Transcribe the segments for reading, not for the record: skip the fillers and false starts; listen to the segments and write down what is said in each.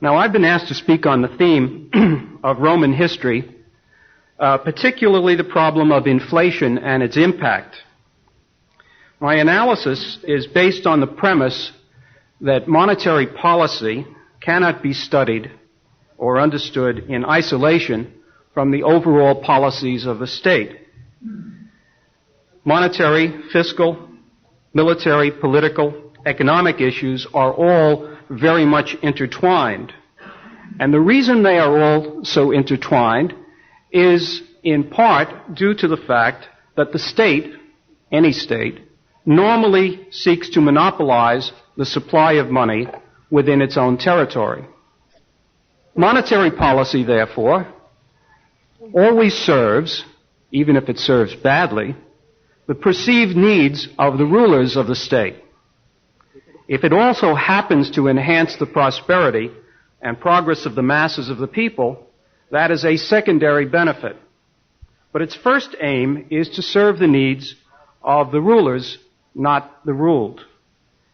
Now, I've been asked to speak on the theme of Roman history, particularly the problem of inflation and its impact. My analysis is based on the premise that monetary policy cannot be studied or understood in isolation from the overall policies of the state. Monetary, fiscal, military, political, economic issues are all very much intertwined. And the reason they are all so intertwined is in part due to the fact that the state, any state, normally seeks to monopolize the supply of money within its own territory. Monetary policy, therefore, always serves, even if it serves badly, the perceived needs of the rulers of the state. If it also happens to enhance the prosperity and progress of the masses of the people, that is a secondary benefit. But its first aim is to serve the needs of the rulers, not the ruled.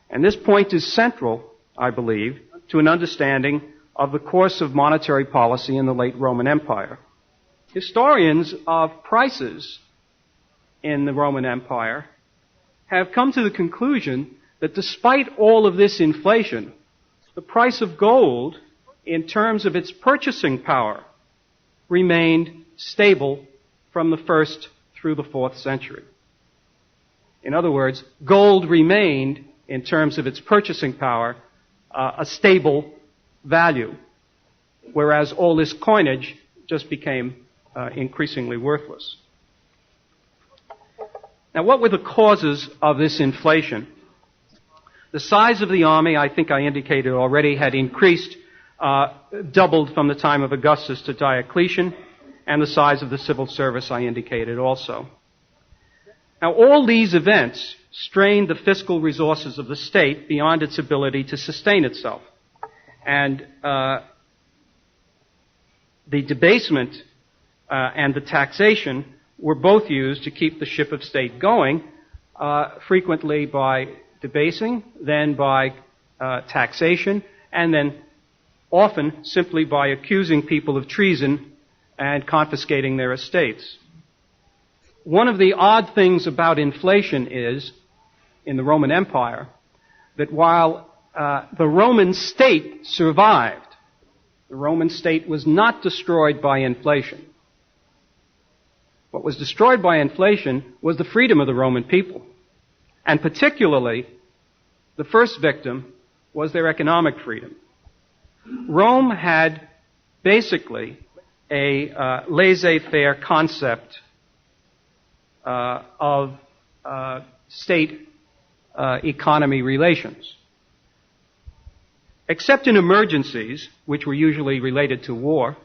And this point is central, I believe, to an understanding of the course of monetary policy in the late Roman Empire. Historians of prices in the Roman Empire have come to the conclusion that despite all of this inflation, the price of gold, in terms of its purchasing power, remained stable from the 1st through the 4th century. In other words, gold remained, in terms of its purchasing power, a stable value, whereas all this coinage just became increasingly worthless. Now, what were the causes of this inflation? The size of the army, I think I indicated already, had increased, doubled from the time of Augustus to Diocletian, and the size of the civil service I indicated also. Now, all these events strained the fiscal resources of the state beyond its ability to sustain itself. And the debasement and the taxation were both used to keep the ship of state going, frequently by debasing, then by taxation, and then often simply by accusing people of treason and confiscating their estates. One of the odd things about inflation is, in the Roman Empire, that while the Roman state survived, the Roman state was not destroyed by inflation. What was destroyed by inflation was the freedom of the Roman people. And particularly, the first victim was their economic freedom. Rome had basically a laissez-faire concept of state economy relations. Except in emergencies, which were usually related to war,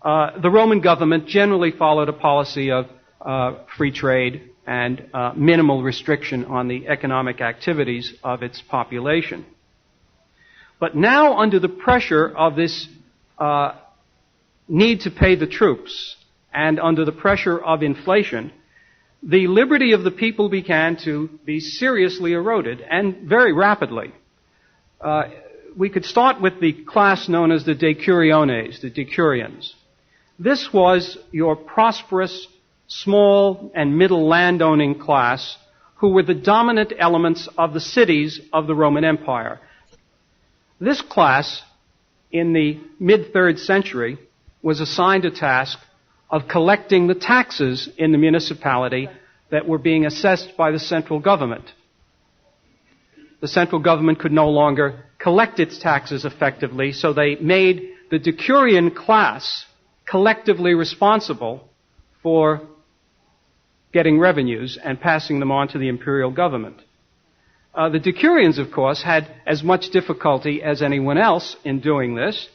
the Roman government generally followed a policy of free trade and minimal restriction on the economic activities of its population. But now, under the pressure of this need to pay the troops and under the pressure of inflation, the liberty of the people began to be seriously eroded, and very rapidly. We could start with the class known as the decuriones, the decurions. This was your prosperous, small and middle landowning class who were the dominant elements of the cities of the Roman Empire. This class, in the mid-3rd century, was assigned a task of collecting the taxes in the municipality that were being assessed by the central government. The central government could no longer collect its taxes effectively, so they made the decurion class collectively responsible for getting revenues and passing them on to the imperial government. The decurions, of course, had as much difficulty as anyone else in doing this,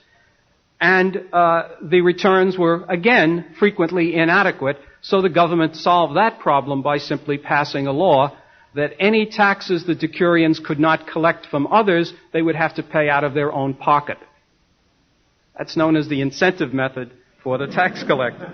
and the returns were, again, frequently inadequate, so the government solved that problem by simply passing a law that any taxes the decurions could not collect from others, they would have to pay out of their own pocket. That's known as the incentive method for the tax collector.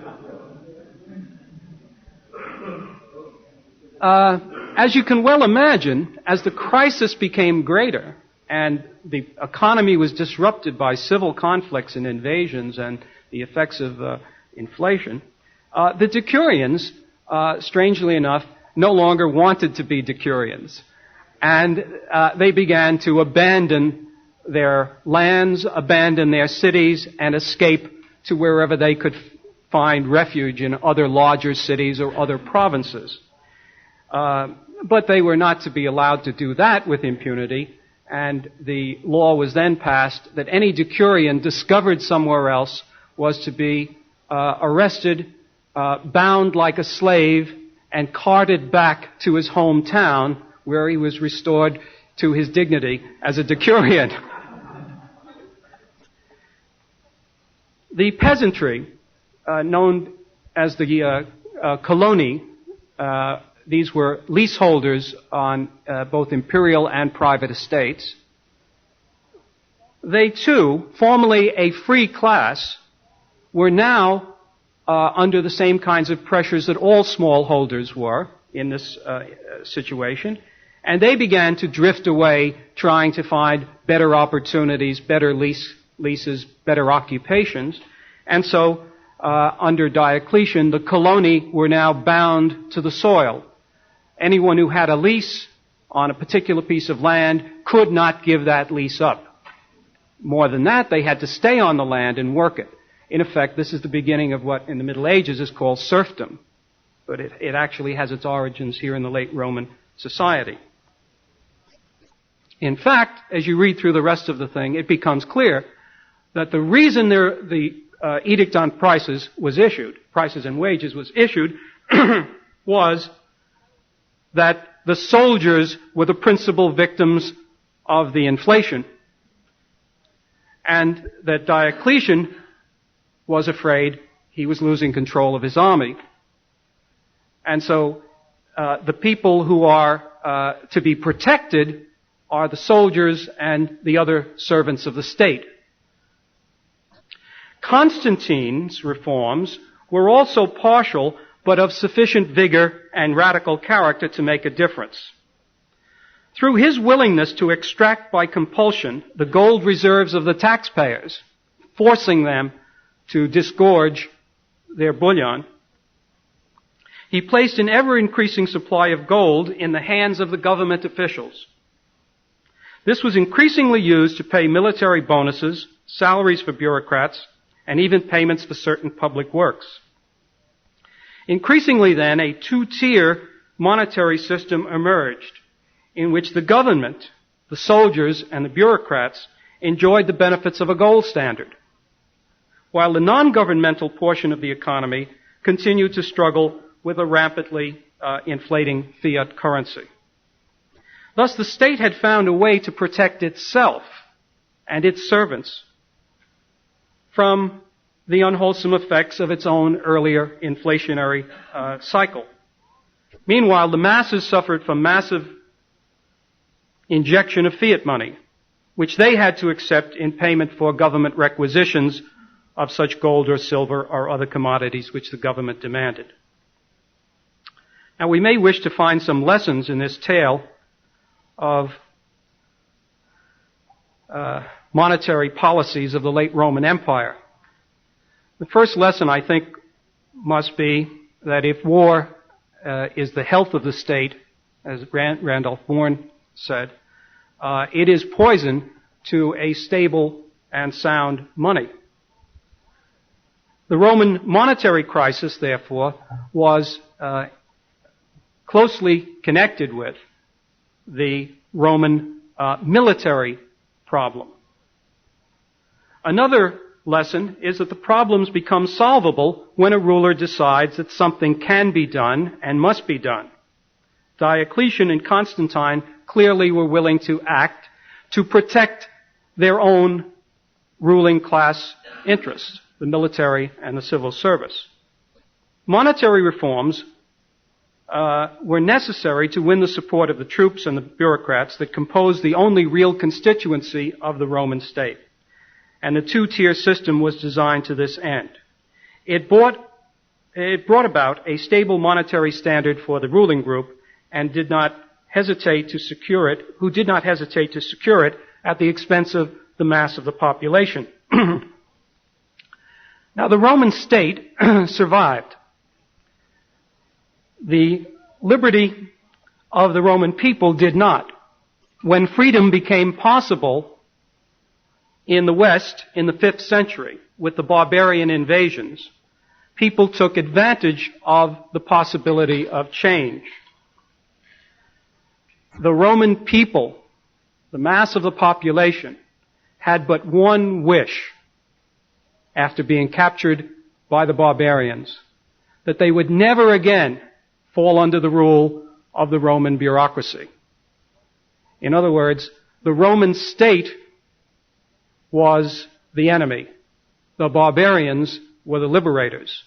As you can well imagine, as the crisis became greater and the economy was disrupted by civil conflicts and invasions and the effects of inflation, the Decurions, strangely enough, no longer wanted to be Decurions. And they began to abandon their lands, abandon their cities, and escape to wherever they could find refuge in other larger cities or other provinces. But they were not to be allowed to do that with impunity, and the law was then passed that any Decurion discovered somewhere else was to be arrested, bound like a slave, and carted back to his hometown, where he was restored to his dignity as a Decurion. The peasantry, known as the coloni, these were leaseholders on both imperial and private estates. They too, formerly a free class, were now under the same kinds of pressures that all smallholders were in this situation, and they began to drift away trying to find better opportunities, better leases, better occupations. And so, under Diocletian, the coloni were now bound to the soil. Anyone who had a lease on a particular piece of land could not give that lease up. More than that, they had to stay on the land and work it. In effect, this is the beginning of what in the Middle Ages is called serfdom. But it actually has its origins here in the late Roman society. In fact, as you read through the rest of the thing, it becomes clear that the reason the Edict on Prices was issued, Prices and Wages was issued, was that the soldiers were the principal victims of the inflation, and that Diocletian was afraid he was losing control of his army. And so the people who are to be protected are the soldiers and the other servants of the state. Constantine's reforms were also partial, but of sufficient vigor and radical character to make a difference. Through his willingness to extract by compulsion the gold reserves of the taxpayers, forcing them to disgorge their bullion, he placed an ever-increasing supply of gold in the hands of the government officials. This was increasingly used to pay military bonuses, salaries for bureaucrats, and even payments for certain public works. Increasingly then, a two-tier monetary system emerged in which the government, the soldiers, and the bureaucrats enjoyed the benefits of a gold standard, while the non-governmental portion of the economy continued to struggle with a rapidly inflating fiat currency. Thus, the state had found a way to protect itself and its servants from the unwholesome effects of its own earlier inflationary cycle. Meanwhile, the masses suffered from massive injection of fiat money, which they had to accept in payment for government requisitions of such gold or silver or other commodities which the government demanded. Now, we may wish to find some lessons in this tale of monetary policies of the late Roman Empire. The first lesson, I think, must be that if war is the health of the state, as Randolph Bourne said, it is poison to a stable and sound money. The Roman monetary crisis, therefore, was closely connected with the Roman military problem. Another lesson is that the problems become solvable when a ruler decides that something can be done and must be done. Diocletian and Constantine clearly were willing to act to protect their own ruling class interests, the military and the civil service. Monetary reforms were necessary to win the support of the troops and the bureaucrats that composed the only real constituency of the Roman state. And the two-tier system was designed to this end. It brought about a stable monetary standard for the ruling group and who did not hesitate to secure it at the expense of the mass of the population. Now, the Roman state survived. The liberty of the Roman people did not. When freedom became possible in the West in the 5th century with the barbarian invasions, people took advantage of the possibility of change. The Roman people, the mass of the population, had but one wish after being captured by the barbarians, that they would never again fall under the rule of the Roman bureaucracy. In other words, the Roman state was the enemy. The barbarians were the liberators.